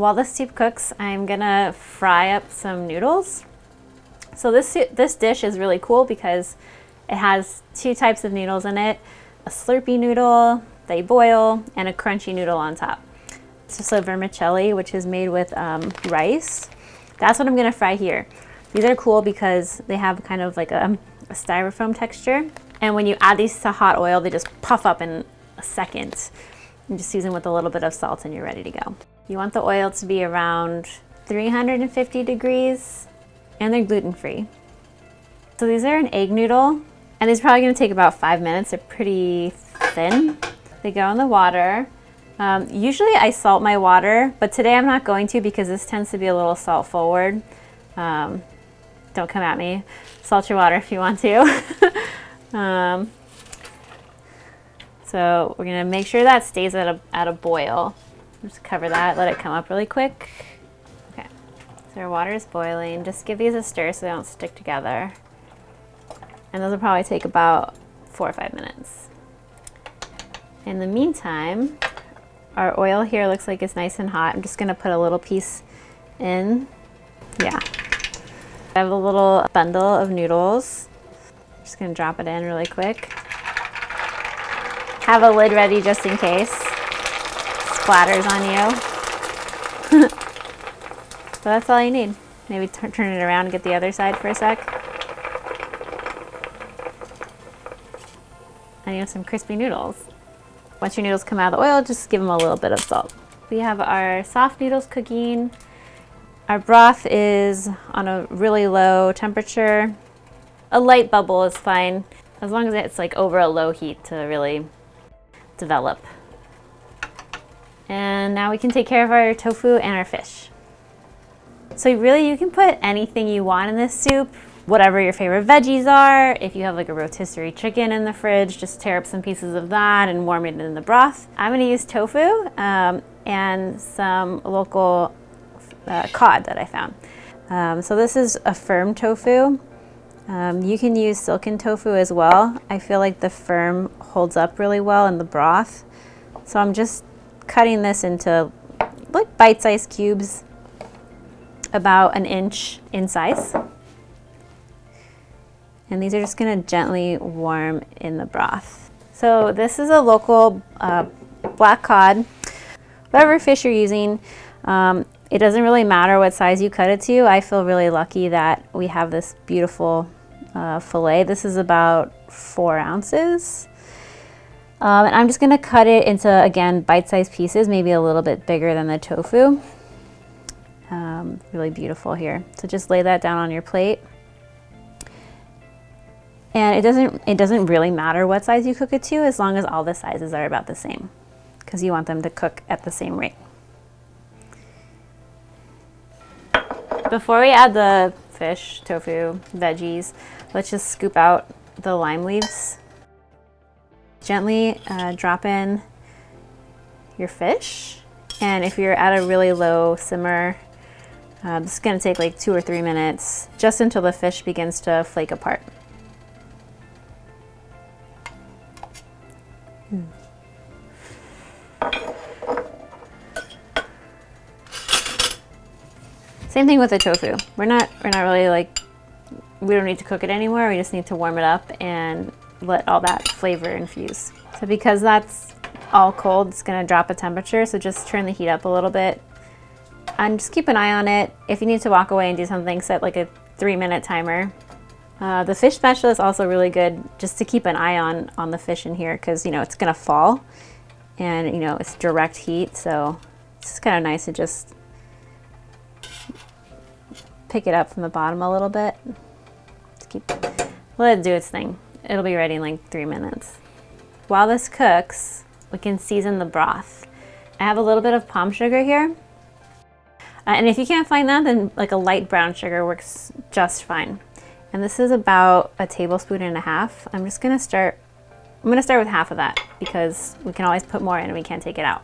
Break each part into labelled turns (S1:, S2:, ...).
S1: While the soup cooks, I'm gonna fry up some noodles. So this dish is really cool because it has two types of noodles in it, a slurpy noodle that you boil and a crunchy noodle on top. It's just a vermicelli, which is made with rice. That's what I'm gonna fry here. These are cool because they have kind of like a styrofoam texture. And when you add these to hot oil, they just puff up in a second. You just season with a little bit of salt and you're ready to go. You want the oil to be around 350 degrees, and they're gluten-free. So these are an egg noodle, and these are probably gonna take about 5 minutes. They're pretty thin. They go in the water. Usually I salt my water, but today I'm not going to because this tends to be a little salt forward. Don't come at me. Salt your water if you want to. So we're gonna make sure that stays at a boil. Just cover that, let it come up really quick. Okay, so our water is boiling. Just give these a stir so they don't stick together. And those will probably take about 4 or 5 minutes. In the meantime, our oil here looks like it's nice and hot. I'm just gonna put a little piece in. Yeah. I have a little bundle of noodles. Just gonna drop it in really quick. Have a lid ready just in case splatters on you. So that's all you need. Maybe turn it around and get the other side for a sec. And you have some crispy noodles. Once your noodles come out of the oil, just give them a little bit of salt. We have our soft noodles cooking. Our broth is on a really low temperature. A light bubble is fine, as long as it's like over a low heat to really develop. And now we can take care of our tofu and our fish. So really you can put anything you want in this soup, whatever your favorite veggies are. If you have like a rotisserie chicken in the fridge, just tear up some pieces of that and warm it in the broth. I'm gonna use tofu and some local cod that I found. So this is a firm tofu. You can use silken tofu as well. I feel like the firm holds up really well in the broth. So I'm just cutting this into like bite-sized cubes, about 1 inch in size. And these are just gonna gently warm in the broth. So this is a local black cod. Whatever fish you're using, it doesn't really matter what size you cut it to. I feel really lucky that we have this beautiful fillet. This is about 4 ounces. And I'm just gonna cut it into, again, bite-sized pieces, maybe a little bit bigger than the tofu. Really beautiful here. So just lay that down on your plate. And it doesn't really matter what size you cook it to, as long as all the sizes are about the same, because you want them to cook at the same rate. Before we add the fish, tofu, veggies, let's just scoop out the lime leaves. Gently drop in your fish. And if you're at a really low simmer, this is gonna take like 2 or 3 minutes, just until the fish begins to flake apart. Same thing with the tofu. We're not really like, we don't need to cook it anymore. We just need to warm it up and let all that flavor infuse. So because that's all cold, it's gonna drop a temperature. So just turn the heat up a little bit and just keep an eye on it. If you need to walk away and do something, set like a 3-minute timer. The fish spatula is also really good just to keep an eye on the fish in here, because you know it's gonna fall and you know it's direct heat, so it's kind of nice to just pick it up from the bottom a little bit. Just let it do its thing. It'll be ready in like 3 minutes. While this cooks, we can season the broth. I have a little bit of palm sugar here. And if you can't find that, then like a light brown sugar works just fine. And this is about 1.5 tablespoons. I'm gonna start with half of that because we can always put more in and we can't take it out.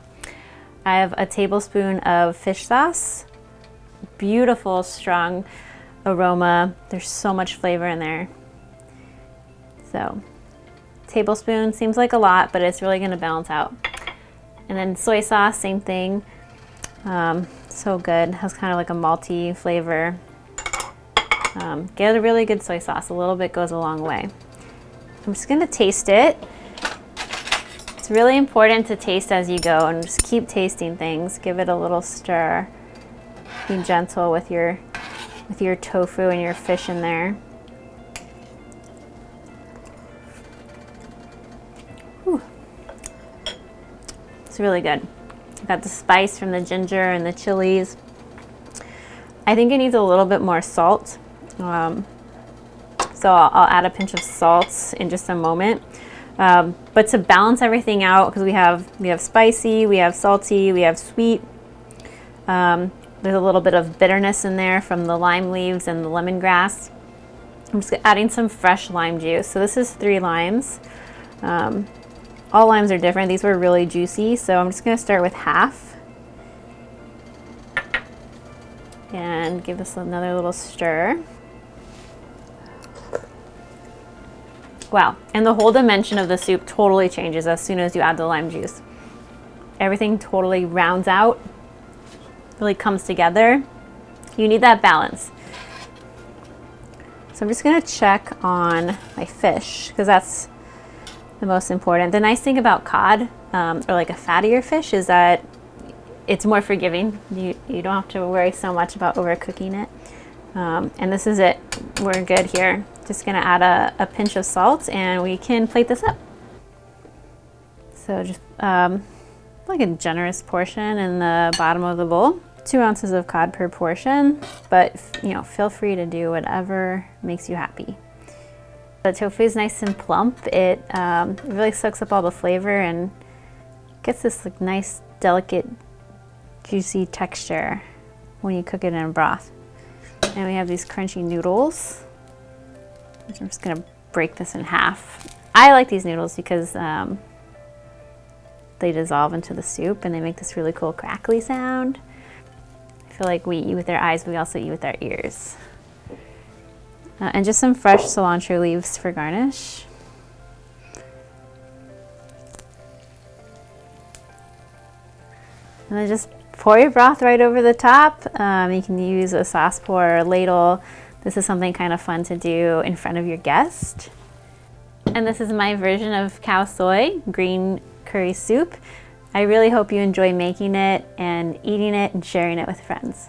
S1: I have 1 tablespoon of fish sauce. Beautiful, strong aroma. There's so much flavor in there. So, tablespoon seems like a lot, but it's really gonna balance out. And then soy sauce, same thing. So good. It has kind of like a malty flavor. Get a really good soy sauce. A little bit goes a long way. I'm just gonna taste it. It's really important to taste as you go and just keep tasting things. Give it a little stir. Be gentle with your tofu and your fish in there. Whew. It's really good. Got the spice from the ginger and the chilies. I think it needs a little bit more salt. So I'll add a pinch of salt in just a moment. But to balance everything out, because we have spicy, we have salty, we have sweet. There's a little bit of bitterness in there from the lime leaves and the lemongrass. I'm just adding some fresh lime juice. So this is 3 limes. All limes are different. These were really juicy, so I'm just gonna start with half. And give this another little stir. Wow, and the whole dimension of the soup totally changes as soon as you add the lime juice. Everything totally rounds out, really comes together. You need that balance. So I'm just gonna check on my fish, because that's the most important. The nice thing about cod, or like a fattier fish, is that it's more forgiving. You don't have to worry so much about overcooking it. And this is it. We're good here. Just gonna add a pinch of salt and we can plate this up. So just like a generous portion in the bottom of the bowl. 2 ounces of cod per portion, but feel free to do whatever makes you happy. The tofu is nice and plump. It really soaks up all the flavor and gets this like nice, delicate, juicy texture when you cook it in a broth. And we have these crunchy noodles, which I'm just gonna break this in half. I like these noodles because they dissolve into the soup and they make this really cool crackly sound. I feel like we eat with our eyes, but we also eat with our ears. And just some fresh cilantro leaves for garnish. And then just pour your broth right over the top. You can use a sauce pour or a ladle. This is something kind of fun to do in front of your guest. And this is my version of Khao Soi, green curry soup. I really hope you enjoy making it and eating it and sharing it with friends.